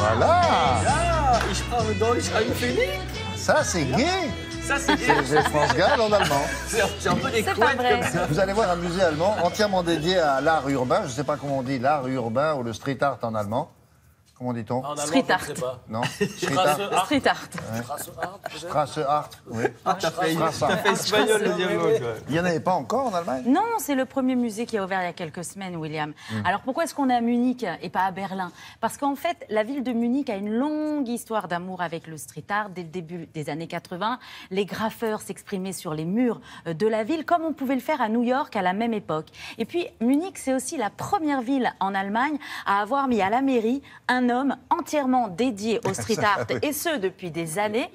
Voilà. Ja, ich sprach Deutsch ein wenig. Ça, c'est gay. Ça, c'est C'est France Gall en allemand. C'est un peu des C'est pas couettes vrai. comme ça. Vous allez voir un musée allemand entièrement dédié à l'art urbain. Je ne sais pas comment on dit l'art urbain ou le street art en allemand. Comment dit-on? En allemand, Street je ne art. sais pas. Non, street art. Street art. Strasse art, oui. T'as fait Strasse art. espagnol le deuxième mot, quoi. Il n'y en avait pas encore en Allemagne? Non, c'est le premier musée qui a ouvert il y a quelques semaines, William. Alors pourquoi est-ce qu'on est à Munich et pas à Berlin? Parce qu'en fait, la ville de Munich a une longue histoire d'amour avec le street art. Dès le début des années 80, les graffeurs s'exprimaient sur les murs de la ville, comme on pouvait le faire à New York à la même époque. Et puis, Munich, c'est aussi la première ville en Allemagne à avoir mis à la mairie un homme entièrement dédié au street art, et ce depuis des années.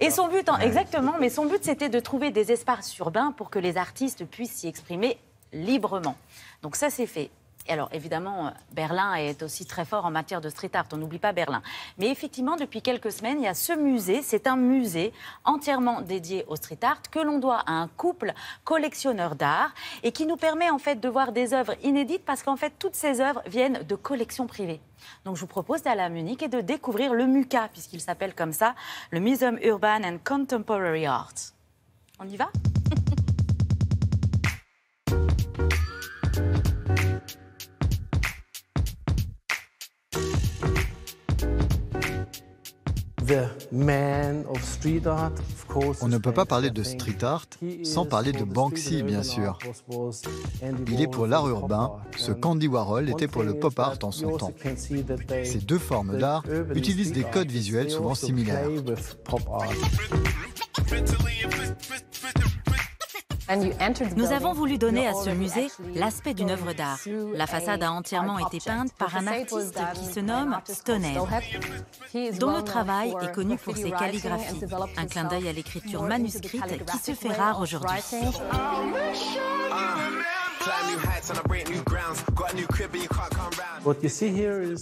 Et son but, exactement, mais son but c'était de trouver des espaces urbains pour que les artistes puissent s'y exprimer librement. Donc ça c'est fait. Et alors évidemment, Berlin est aussi très fort en matière de street art, on n'oublie pas Berlin. Mais effectivement, depuis quelques semaines, il y a ce musée, c'est un musée entièrement dédié au street art que l'on doit à un couple collectionneur d'art et qui nous permet en fait de voir des œuvres inédites parce qu'en fait toutes ces œuvres viennent de collections privées. Donc je vous propose d'aller à Munich et de découvrir le MUCA, puisqu'il s'appelle comme ça, le Museum Urban and Contemporary Art. On y va ? On ne peut pas parler de street art sans parler de Banksy, bien sûr. Il est pour l'art urbain, ce qu'Andy Warhol était pour le pop art en son temps. Ces deux formes d'art utilisent des codes visuels souvent similaires. Nous avons voulu donner à ce musée l'aspect d'une œuvre d'art. La façade a entièrement été peinte par un artiste qui se nomme Stoner, dont le travail est connu pour ses calligraphies, un clin d'œil à l'écriture manuscrite qui se fait rare aujourd'hui.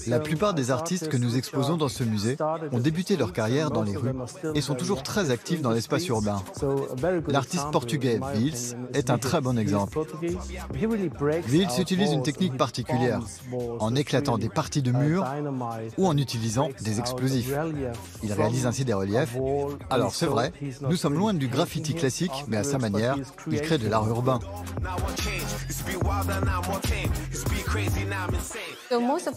La plupart des artistes que nous exposons dans ce musée ont débuté leur carrière dans les rues et sont toujours très actifs dans l'espace urbain. L'artiste portugais Vils est un très bon exemple. Vils utilise une technique particulière, en éclatant des parties de mur ou en utilisant des explosifs. Il réalise ainsi des reliefs. Alors c'est vrai, nous sommes loin du graffiti classique, mais à sa manière, il crée de l'art urbain.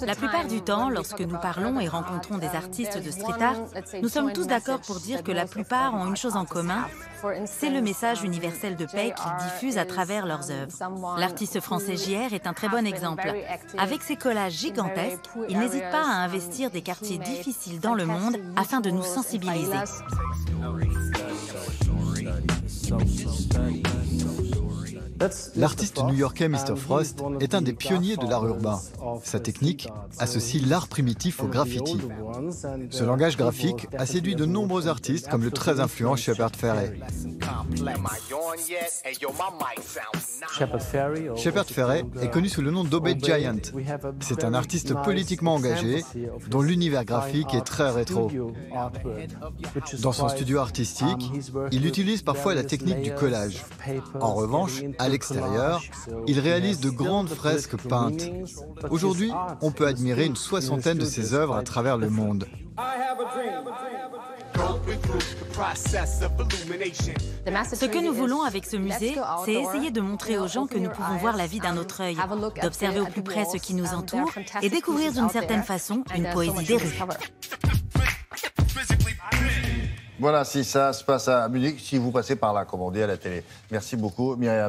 La plupart du temps, lorsque nous parlons et rencontrons des artistes de street art, nous sommes tous d'accord pour dire que la plupart ont une chose en commun, c'est le message universel de paix qu'ils diffusent à travers leurs œuvres. L'artiste français JR est un très bon exemple. Avec ses collages gigantesques, il n'hésite pas à investir des quartiers difficiles dans le monde afin de nous sensibiliser. L'artiste new-yorkais Mr. Frost est un des pionniers de l'art urbain. Sa technique associe l'art primitif au graffiti. Ce langage graphique a séduit de nombreux artistes comme le très influent Shepard Fairey. Shepard Fairey est connu sous le nom d'Obey Giant. C'est un artiste politiquement engagé dont l'univers graphique est très rétro. Dans son studio artistique, il utilise parfois la technique du collage. En revanche, à l'extérieur, il réalise de grandes fresques peintes. Aujourd'hui, on peut admirer une soixantaine de ses œuvres à travers le monde. Ce que nous voulons avec ce musée, c'est essayer de montrer aux gens que nous pouvons voir la vie d'un autre œil, d'observer au plus près ce qui nous entoure et découvrir d'une certaine façon une poésie des rues. Voilà, si ça se passe à Munich, si vous passez par là, comme on dit à la télé. Merci beaucoup, Myriam.